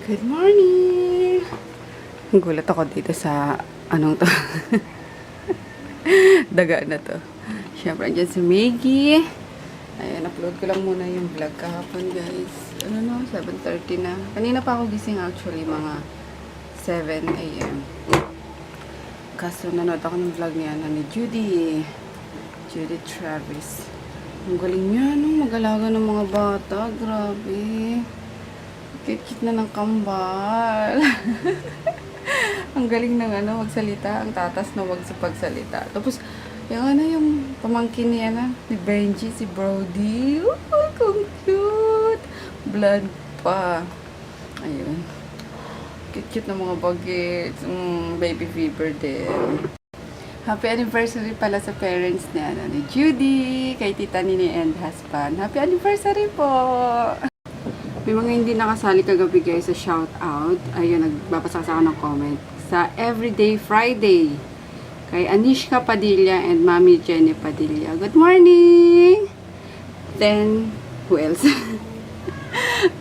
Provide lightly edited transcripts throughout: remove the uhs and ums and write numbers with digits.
Good morning! Gulat ako dito sa anong to. Daga na to. Siyempre, andyan si Maggie. Ayan, upload ko lang muna yung vlog kahapon, guys. Ano no? 7:30 na. Kanina pa ako gising actually, mga 7 a.m. Kaso nanood ako ng vlog niya na ni Judy Travis. Ang galing niya, no? Mag-alaga ng mga bata. Grabe. Cute na ng kambal. Ang galing ng magsalita. Ang tatas na wag sa pagsalita. Tapos, yung pamangkin niya ni Benji, si Brody. Oh, kung cute. Blood pa. Ayun. Cute na mga bagets. Baby fever din. Happy anniversary pala sa parents niya, ni Judy, kay Tita Nini and husband. Happy anniversary po! May mga hindi nakasali kagabi guys sa shoutout. Ayun, nagbabasa ako ng comment. Sa Everyday Friday. Kay Anishka Padilla and Mami Jenny Padilla. Good morning! Then, who else?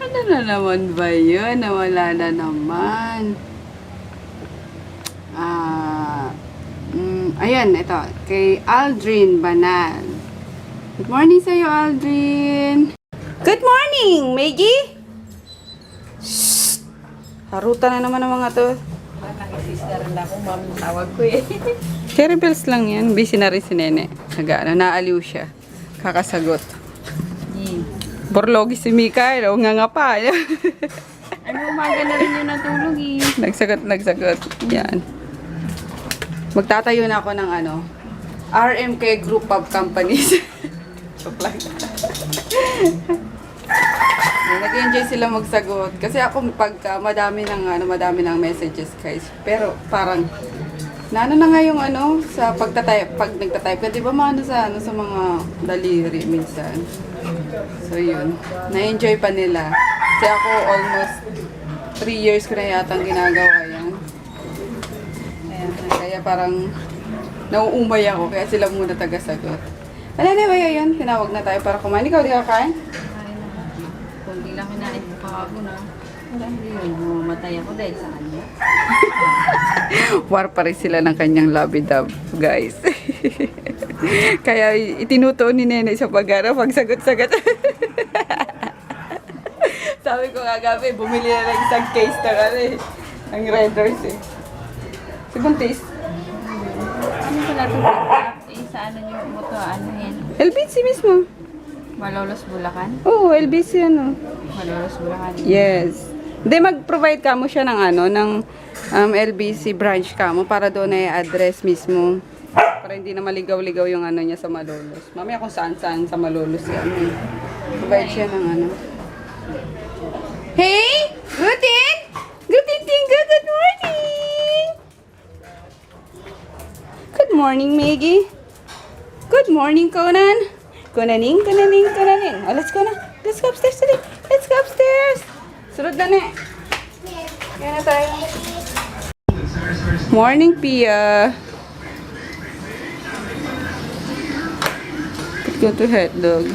Ano na naman ba yun? Nawala na naman. Ayan, ito. Kay Aldrin Banal. Good morning sa'yo, Aldrin! Good morning, Maggie! Shhh! Harutan na naman ang mga to. Nakisisna rin ako, ma'am, tawag ko eh. Cherry bells lang yan. Busy na rin si Nene. Naaliw siya. Kakasagot. Borlogi si Mika. Nga nga pa. Ano, umaga na rin yung natulog eh. Nagsagot. Yan. Magtatayo na ako ng RMK Group of Companies. Joke lang. Nag-enjoy sila magsagot. Kasi ako pagka madami ng messages guys. Pero parang na nga yung sa pagta-type, pag nagta-type ka, 'di ba sa mga daliri minsan. So yun. Na-enjoy pa nila. Kasi ako almost 3 years ko na yata ang ginagawa yan. Ayan, kaya parang nauumay ako, kaya sila muna taga-sagot. Wala na ba yun? Tinawag na tayo para kumain. Ikaw, di ka kain? Kung di lang kinain ko kahapon na. Wala, hindi yun. Mamatay ako dahil sa kanya. War pa rin sila ng kanyang lovey-dove, guys. Kaya itinutuon ni Nene sa pagsagot-sagot. Sabi ko nga gabi, bumili na ng isang case ng Red Horse eh. Sigong taste. Ano pala ito? Sa niyo mo to? Ano yan? LBC mismo. Malolos Bulacan? Oo, LBC Malolos Bulacan. Yes. Hindi, mag-provide ka mo siya ng LBC branch ka mo para doon ay address mismo. Para hindi na maligaw-ligaw yung niya sa Malolos. Mamaya kung saan-saan sa Malolos yan. Provide siya ng Hey! Gutin! Gutin Tinga! Good morning! Good morning, Maggie. Good morning, Conan. Conaning. Oh, let's go na. Let's go upstairs today. Let's go upstairs. Sunod na na. Kaya na tayo. Morning, Pia. Let's go to hotdog.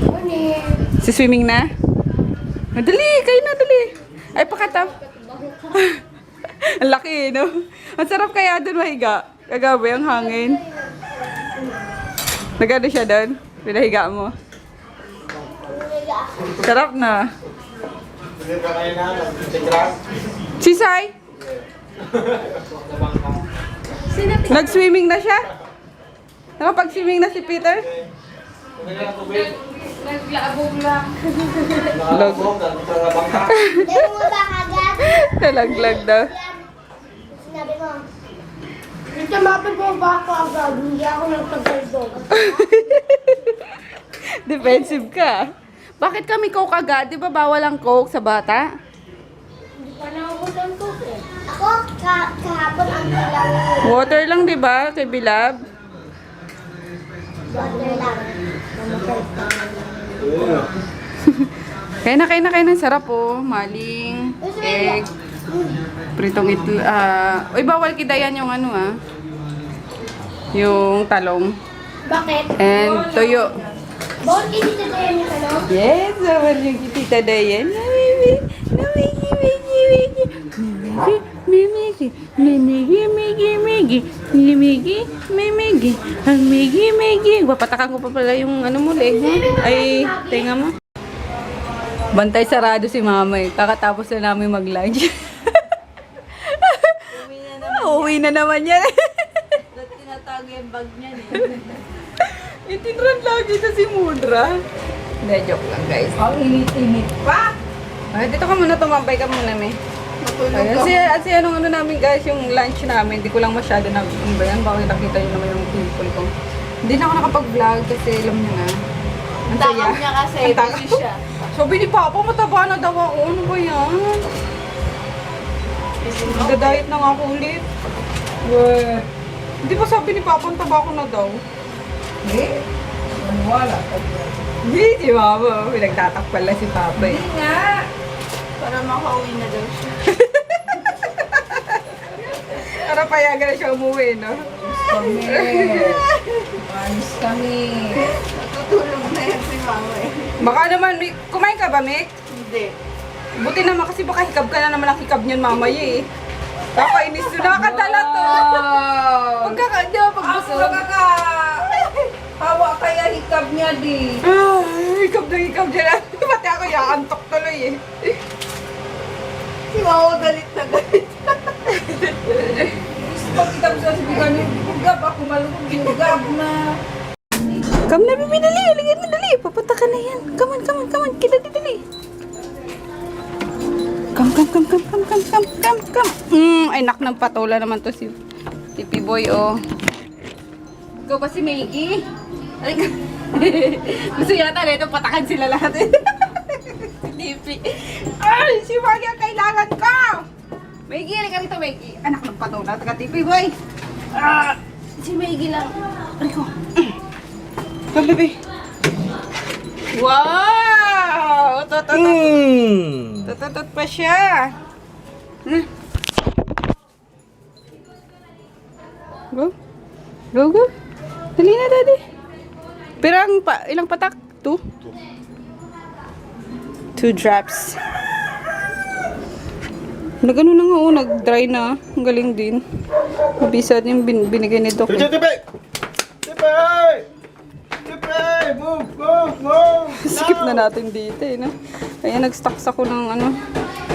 Morning. Si swimming na? Dali, kayo na, dali. Ay, pakatap. Ang laki, no? Ang sarap kaya doon mahiga. Kagabi, ang hangin. Nagano siya doon? Pinahiga mo. Sarap na. Si Sai? Nag-swimming na siya? Nakapag-swimming na si Peter? Naglabog lang. Hindi mo ba agad? Nalaglag daw. Sinabi mo. Ito mapin ko ba ako agad? Hindi ako nagpagsaldo. Defensive ka. Bakit kami coke agad? Di ba bawal ang coke sa bata? Hindi pa nakakutang ko eh. Ako, kahapon ang lang. Water lang, di ba? Kay Bilab. Water lang. Kaya na. Sarap oh. Maling, egg, pritong itlog. Uy, bawal kidayan yung yung talong. Bakit? And toyo. Bawal kasi sa tayo yung ano? Yes, bawal yung Tita Dayan. Ay, Papatakan ko pa pala yung ano mo, leg mo. Ay, tenga mo. Bantay sarado si mama eh. Kakatapos na namin mag-lunch. Uwi na naman yan. Ba't tinatago yung bag niya eh? Itinran lagi sa si Mudra. Hindi, joke lang guys. Ang init-init pa! Ay, dito ka muna, tumambay ka muna, me. Ayun, kasi anong ano namin guys, yung lunch namin, hindi ko lang masyado nag-umbayan. Baka nakita nyo naman yung pimple ko. Hindi na ako nakapag-vlog kasi alam nyo na. Ang saya. Takam niya kasi, Ang takam. busy siya. Sabi ni Papa, mataba na daw ako. Ano ba yan? Nagda-diet na nga ako ulit. Weh. Hindi ba sabi ni Papa, ang taba ko na daw? Eh? Wala. Hindi, si Mama. Pinagtatakpan lang si Papa eh. Hindi nga! Para makauwi na daw siya. Para payagan na siya umuwi, no? Kami. Ayos kami. Natutulog na yan si mama eh. Baka naman, kumain ka ba, Mick? Hindi. Buti naman kasi baka hikab ka na naman ang hikab niyan mamaya eh. Nakakainis to, nakakadala to. Di ba pag Ako nakaka... Hawa kaya hikab niya di. Hikab na hikab dyan. Pati ako yaantok tuloy eh. Si mama galit na galit. Pag hikab sa sabihan niya, hugab ako malugog, hugab na. Come na, Bibi, dali. Aligyan mo, dali. Papunta ka na yan. Come on. Kidali, dali. Come. Ay, nak ng patola naman to si Pipi-boy, oh. Ikaw ba si Maggie? Ay, gusto yata na ito, patakan sila lahat eh. Tipi. Ay, si Maggie ang kailangan ko! Maggie, halika rito, Maggie. Anak ng patola, taga Tipi-boy. Si Maggie lang. Ay ko. Come, baby. Wow! Tututot pa siya. Go. Dali na, daddy. Pero ilang patak? 2? 2 drops. Nagano na nga, nag-dry na. Ang galing din. Mabisa din binigay ni Doc. Skip na natin dito eh, no? Kaya nag-stocks ako ng ano.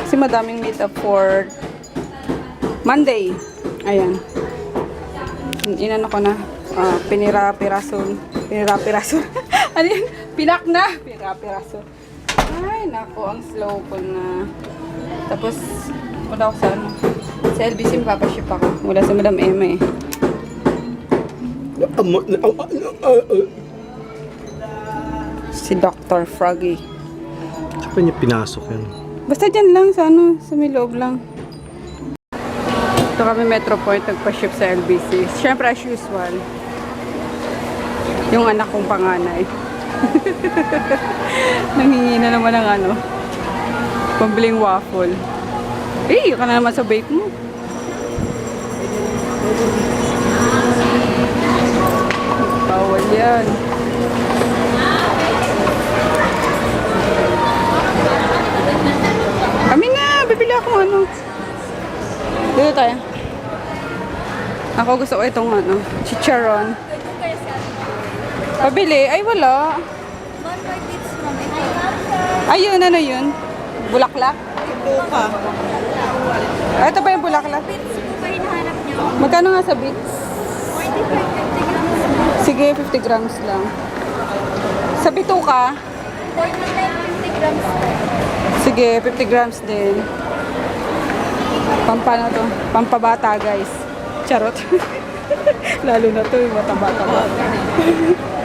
Kasi madaming meet-up for Monday. Ayan. Inano ko na. Pinira-pirason. Ano yun? Pinak na. Pira-pirason. Ay, nako. Ang slow ko na. Tapos, wala ako sa ano. Sa LBC, papaship ako. Wala sa Madam Emma eh. Si Dr. Froggy. Saan niya pinasok yan? Basta dyan lang sa ano, sa may loob lang. Ito kami Metro Point, nagpa-ship sa LBC. Siyempre as usual. Yung anak kong panganay. Nanghingi na naman ng ano, pambiling waffle. Eh, ka na naman sa bake mo. Bawal yan. Kami na, bibili ako ano. Dito tayo. Ako gusto ko itong ano, chicharon. Pabili? Ay, wala. Ayun, ano yun? Bulaklak? Buka. Ay, ito ba yung bulaklak? Magkano nga sa bits? Sige, 50 grams lang. Sa bituka? 50 grams. Sige, 50 grams din. Pampano to? Pampabata, guys. Charot. Lalo na to, yung mataba-taba.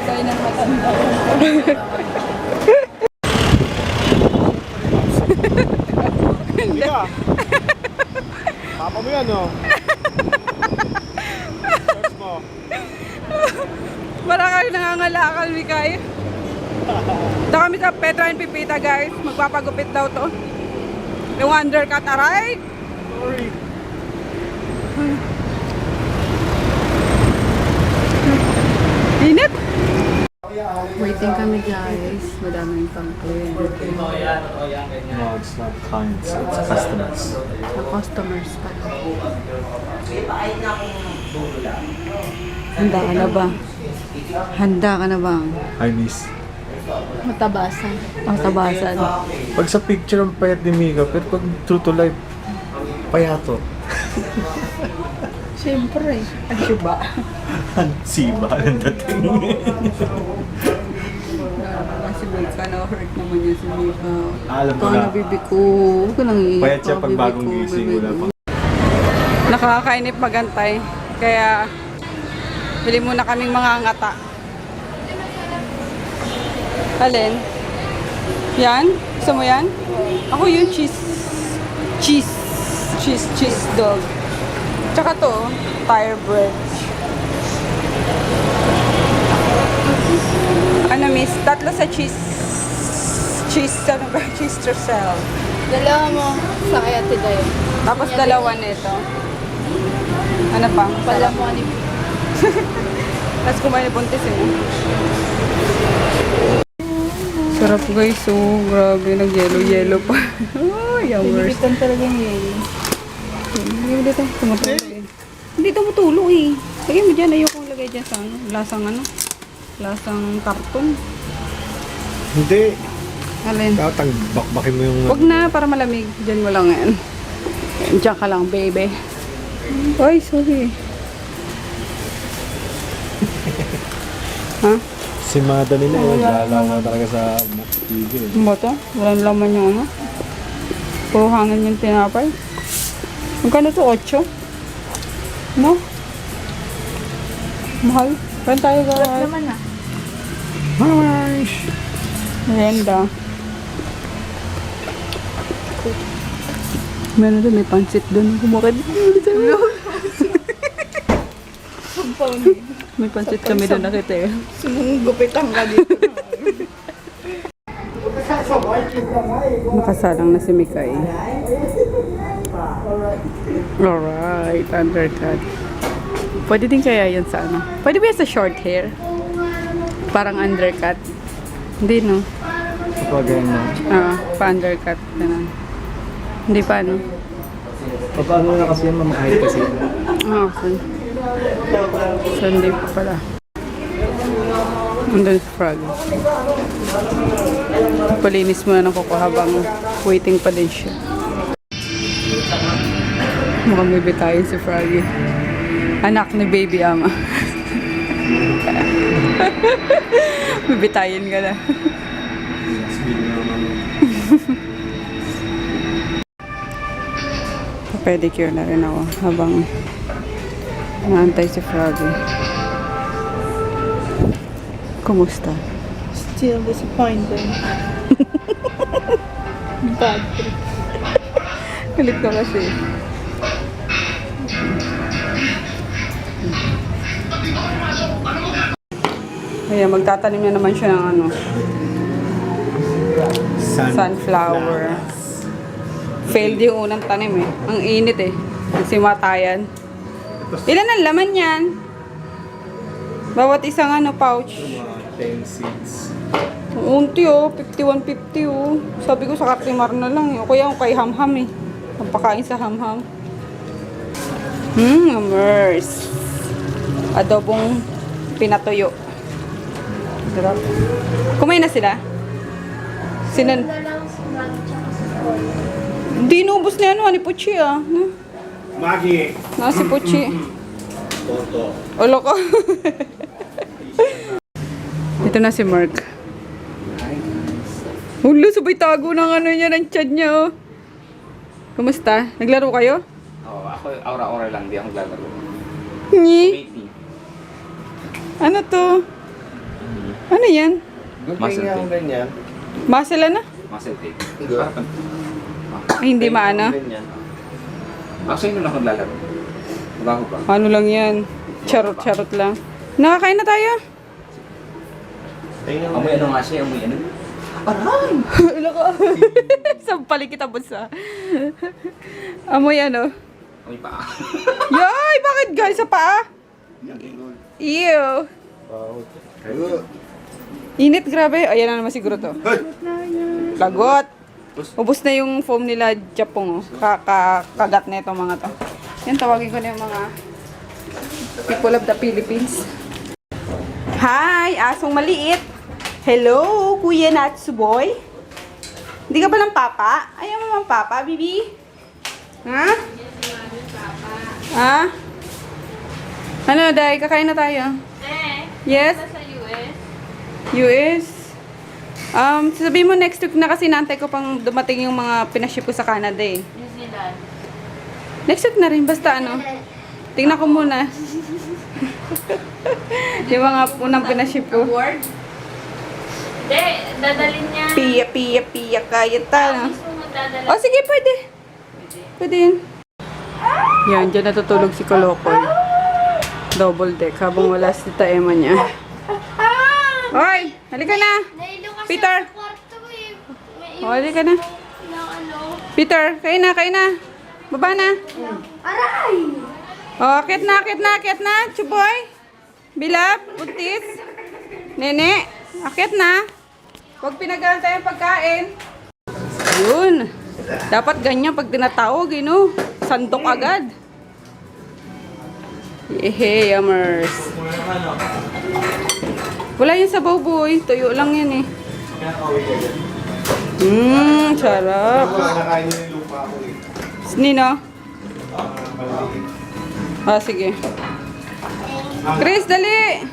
Kaya nang matanda. Hindi ka. Papa mo yan, no? Search mo. Para kayo nangangalakal, Mikay. Ito kami sa Petra and Pipita, guys. Magpapagupit daw to. Yung undercut, aray! Sorry. Init! Waiting kami guys. Madaming pang client. No, it's not clients, it's customers. Na customers pa. Handa ka na ba? Handa ka na ba? Hi, miss. Matabasan. Matabasan. Pag sa picture ang payat ni Mika, pero pag true to life, payato. Siyempre. Ano ba? Siba ang dating. Si Mika, na-hurt naman niya si Mika. Alam ko Ikaw na. na bibi ko. Huwag ka nang iiyak. Payat siya pag bibi bagong ko, gising. bibi Wala ko. pang... Nakakainip magantay. Kaya, bili muna kaming mga ngata. Alin? Yan? Gusto mo yan? Ako yung cheese dog. Tsaka to, tire bread. Ano miss? Tatlo sa cheese. Ano ba? Cheese trussel. Dalawa mo sa kaya today. Tapos dalawa nito. Ano pa? Pala mo ni Tapos kumain ni Buntis eh. Sarap guys, oh. Grabe, nag-yellow pa. Oh, yung worst. Pinipitan talaga yung yelo. Hindi dito, tumutulo eh. Hindi tumutulo eh. Lagay mo dyan, ayoko lagay dyan sa ano. Lasang karton. Hindi. Alin? Tatang bakbakin mo yung... Huwag na, para malamig. Dyan mo lang yan. Diyan ka lang, baby. Ay, sorry. Ha? Si Mada nila yun, lalaw talaga sa TV. Ano ba ito? Walang laman yung ano. Puro hangin yung tinapay. Magkano ito? 8? No? Mahal. Saan tayo guys? Naman na. Hi! Merienda. Meron doon, may pansit doon. Kumakit. May pansit kami doon nakita eh. Gupitan ka dito. Nakasalang na si Mikay. Alright, undercut. Pwede din kaya yan sa ano? Pwede ba yan sa short hair? Parang undercut. Hindi no? Kapag na. Pa-undercut. Ganun. Hindi pa no? Paano na kasi yan, mamakahit kasi. Okay. Sunday pa pala. Andun si Frog. Palinis muna ng kuko habang waiting pa din siya. Mukhang may bitayin si Froggy. Anak ni Baby Ama. Bibitayin ka na. Pedicure na rin ako habang naantay si Froggy. Kumusta? Still disappointed. Bad trip. Galit ka kasi. Kaya magtatanim na naman siya ng ano, sunflower. Failed yung unang tanim eh. Ang init eh. Nagsimatayan. Ilan ang laman yan? Bawat isang ano, pouch. 10 seeds. Unti oh, 51.50 oh. Sabi ko sa Kaklimar na lang eh. O kaya kay Hamham eh. Pampakain sa Hamham. Amers. Adobong pinatuyo. Sarap. Kumain na sila? Sinan... Hindi inubos na ano, ni Puchi ah. Magi! Si Puchi. Toto. Olo ko. Ito na si Mark. Ulo, sabay tago ng ano niya, ng chat niya oh. Kumusta? Naglaro kayo? Oo, ako aura-aura lang, di ako naglalaro. Nyi? Maybe. Ano to? Ano yan? Muscle tape. ganyan. Muscle na? Muscle tape. Ay, hindi maana. Actually, nun ako naglalaro. Mabaho pa. Ano lang yan? Charot-charot lang. Nakakain na tayo? Amoy ano nga siya, amoy ano? Ulo ko. Sampali kita bunsa. Amoy ano? Amoy pa. Yay! Bakit guys? Sa paa? Ew. Init, grabe. Ayan na naman siguro to. Lagot. Ubus na yung foam nila, Japong. Oh. Kagat na itong mga to. Yan, tawagin ko na yung mga people of the Philippines. Hi, asong maliit. Hello, Kuya Natsuboy. Hindi ka ba ng papa? Ayaw mo ng papa, Bibi? Ha? Ha? Ano, Day? Kakain na tayo. Yes? Sa US. US? Sabihin mo next week na kasi naantay ko pang dumating yung mga pinaship ko sa Canada eh. New Zealand. Next week na rin, basta ano. Tingnan ko muna. Yung mga unang pinaship ko. Award? Hindi, dadalhin niya. Piya, kaya ta. Gusto mo dadalhin. O sige, pwede. Pwede yun. Yan, dyan natutulog si Kolokoy. Double deck habang wala si Tita Emma niya. Hoy, halika na. Nailo kasi Peter. sa kwarto eh. May O, halika na. na ano. Peter, kain na. Baba na. Aray! O, akit na. Chuboy. Bilap, Buntis. Nene, akit na. Huwag pinagalan tayo ng pagkain. Yun. Dapat ganyan pag tinatawag, no? Sandok agad. Yehe, yummers. Wala yung sabaw, boy. Tuyo lang yan eh. Sarap. Nakain niya yung lupa ako eh. Nino? Maliit. Sige. Chris, dali!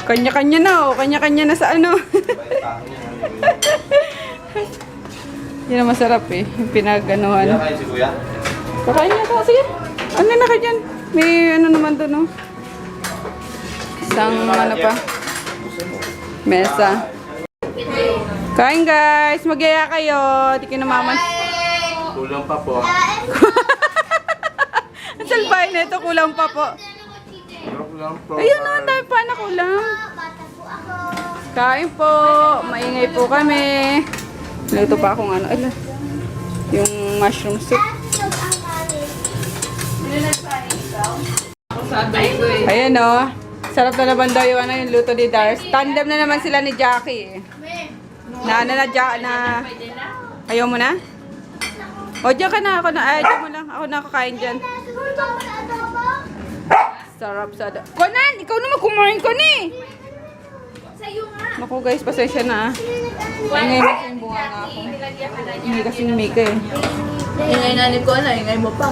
Kanya-kanya na, oh. Kanya-kanya na sa ano. Yan ang masarap eh. Yung pinag-anuhan. Kaya si Kuya? Kakain niya ka. Sige. Ano na ka dyan? May ano naman doon, oh. Isang ano pa. Mesa. Kain guys. Magyaya kayo. Di kayo namaman. Kulang pa po. Ang salbahin na ito. Kulang pa po. Kulang po. Ayun na. Ang dami pa na kulang. Bata po ako. Kain po. Maingay po kami. Luto pa akong ano. Ala. Yung mushroom soup. Yung ang kanin. Ayan o. Sarap na naman daw yung, ano, yung luto ni Dars. Tandem na naman sila ni Jackie. Ayaw mo na? O, diyan ka na. Ako na. Ay, diyan mo lang. Ako na kakain dyan. Siguro ba ako na adobo? Sarap sa... Konan! Ikaw naman kumain ko ni! Sa'yo nga. Naku guys, pasensya na ah. Ingay mo yung bunga nga ako. Hindi kasi Mika eh. Ingay nanin ko na, ingay mo pa.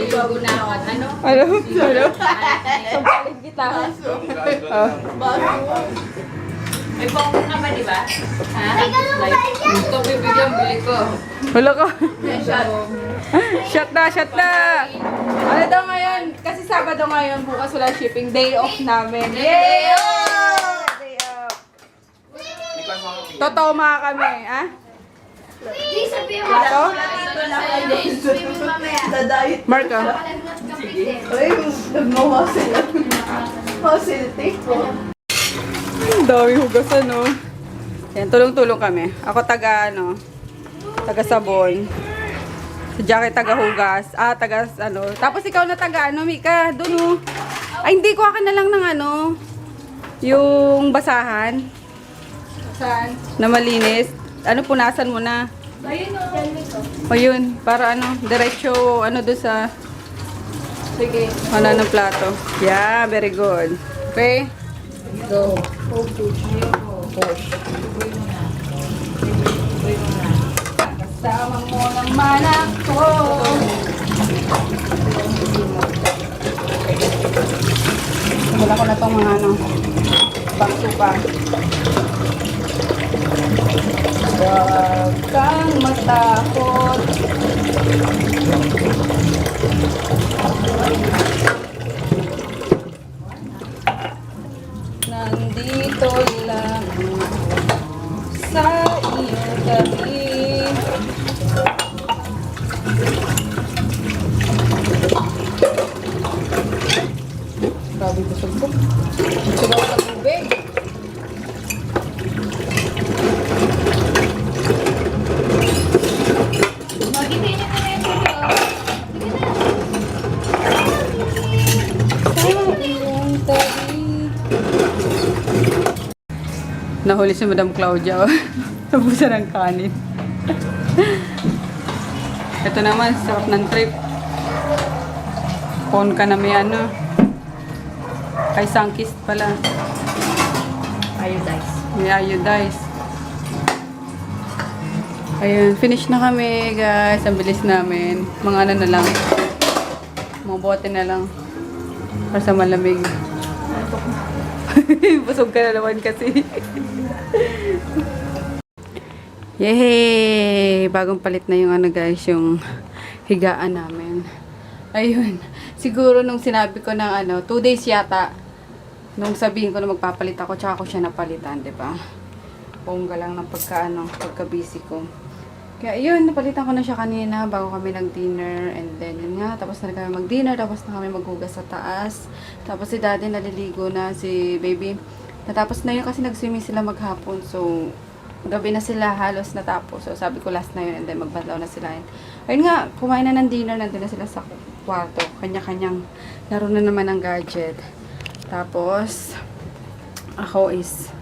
Bago na ako. Ano? Ano? Sabalin kita. Oh. May pangkong na ba, di ba? Ha? Ay, ganun ba yan? Ito bibigyan, bili ko. Wala ka. Shot. Shot na. Ano daw ngayon? Kasi Sabado ngayon, bukas wala shipping. Day off namin. Yay! Day off. Totoo mga kami, ah? Di sabihin mo. Ito? Sabihin mo mamaya. Mark, ah. Palagnat ka pite. Ang dami hugasan, no? Yan, tulong-tulong kami. Ako taga, taga sabon. Si Jackie taga hugas. Taga, Tapos ikaw na taga, Mika? Doon, oh. Ay, hindi ko akin na lang ng, yung basahan. Basahan? Na malinis. Punasan mo na. O yun, para diretso, doon sa... Sige. Ng plato. Yeah, very good. Okay? Go. Kasama mo ng manak ko. Wala ko na itong mga pangsupa. Huwag kang matakot. Nandito lang sa iyong gabi. Grabe ko sa buk. Sigaw sa tubig. Magiging na yung Nahuli si Madam Claudia. Nabusan ng kanin. Ito naman, sarap ng trip. Phone ka na may ano. Kay Sankist pala. Iodize. May iodize. Ayun, finish na kami guys. Ang bilis namin. Mga ano na lang. Mga bote na lang. Para sa malamig. Busog ka na naman kasi. Yay! Bagong palit na yung ano guys, yung higaan namin. Ayun. Siguro nung sinabi ko ng ano, 2 days yata. Nung sabihin ko na magpapalit ako, tsaka ko siya napalitan, di ba? Bongga lang ng pagka-busy ko. Kaya yun, napalitan ko na siya kanina bago kami nag-dinner. And then, yun nga, tapos na kami mag-dinner, tapos na kami maghugas sa taas. Tapos si daddy naliligo na, si baby. Natapos na yun kasi nag-swimming sila maghapon. So, gabi na sila halos natapos. So, sabi ko last na yun and then magbanlaw na sila. Ayun nga, kumain na ng dinner, nandun na sila sa kwarto. Kanya-kanyang laro na naman ng gadget. Tapos, ako is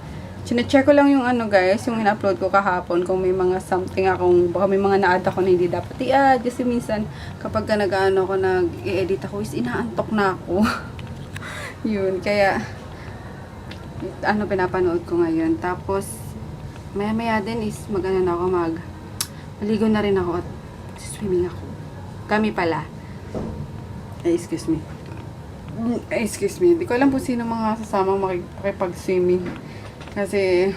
chine-check ko lang yung ano guys, yung in-upload ko kahapon kung may mga something akong, baka may mga na-add ako na hindi dapat i-add. Kasi minsan, kapag nag-ano ko, nag-i-edit ako, is inaantok na ako. Yun, kaya, ano pinapanood ko ngayon. Tapos, maya-maya din is mag-ano na ako, maligo na rin ako at swimming ako. Kami pala. Excuse me. Excuse me. Hindi ko alam po sino mga sasamang makipag-swimming. Kasi,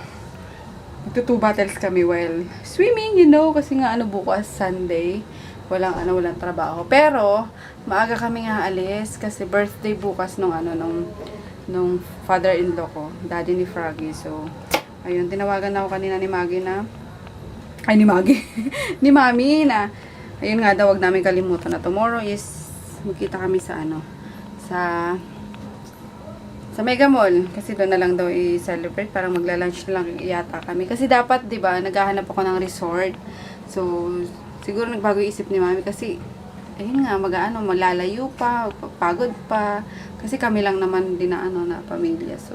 magto 2 battles kami while swimming, you know. Kasi nga, bukas, Sunday. Walang trabaho. Pero, maaga kami nga alis. Kasi birthday bukas nung father-in-law ko. Daddy ni Froggy. So, ayun, tinawagan ako kanina ni Maggie na, ni Maggie. Ni Mami na, ayun nga daw, wag namin kalimutan na tomorrow is, magkita kami sa sa Mega Mall. Kasi doon na lang daw i-celebrate. Parang magla-lunch na lang yata kami. Kasi dapat, di ba, naghahanap ako ng resort. So, siguro nagbago yung isip ni Mami kasi, ayun nga, malalayo pa, pagod pa. Kasi kami lang naman din na pamilya. So,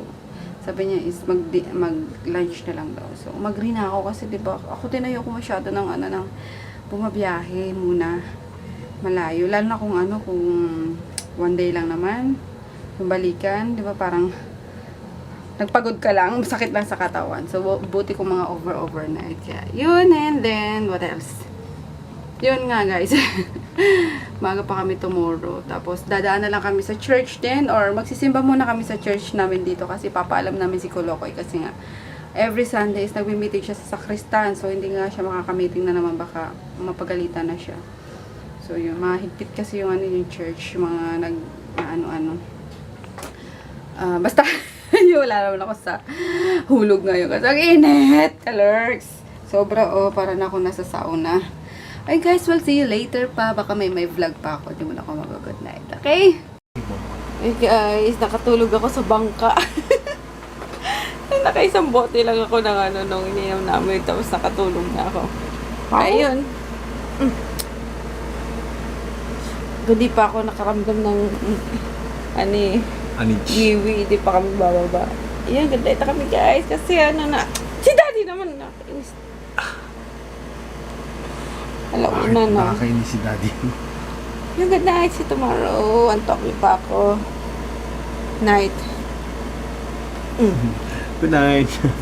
sabi niya is mag-lunch na lang daw. So, mag-green ako kasi, di ba, ako din ayoko masyado ng bumabiyahe muna. Malayo. Lalo na kung 1 day lang naman. Yung balikan, di ba, parang nagpagod ka lang, masakit lang sa katawan. So, buti kong mga overnight. Kaya, yun, and then, what else? Yun nga, guys. Maga pa kami tomorrow. Tapos, dadaan na lang kami sa church din, or magsisimba muna kami sa church namin dito kasi papaalam namin si Kulokoy kasi nga, every Sunday is nagmi-meeting siya sa sakristan. So, hindi nga siya makaka-meeting na naman, baka mapagalitan na siya. So, yun, mahigpit kasi yung yung church, yung mga basta, wala naman ako sa hulog ngayon. Kasi ang init, alerts. Sobra, para na ako nasa sauna. Ay guys, we'll see you later pa. Baka may vlog pa ako. Di mo na ako mag-good night. Okay? Hey guys, nakatulog ako sa bangka. Nakaisang bote lang ako ng nung ininom namin. Tapos nakatulog na ako. Ayun. Hindi pa ako nakaramdam ng giwi, di pa kami bababa. Ayan, good night na kami guys. Kasi si daddy naman nakainis. Alauna na. Nakakainis si daddy. Yung good night, see tomorrow. Antok pa ako. Night. Good night.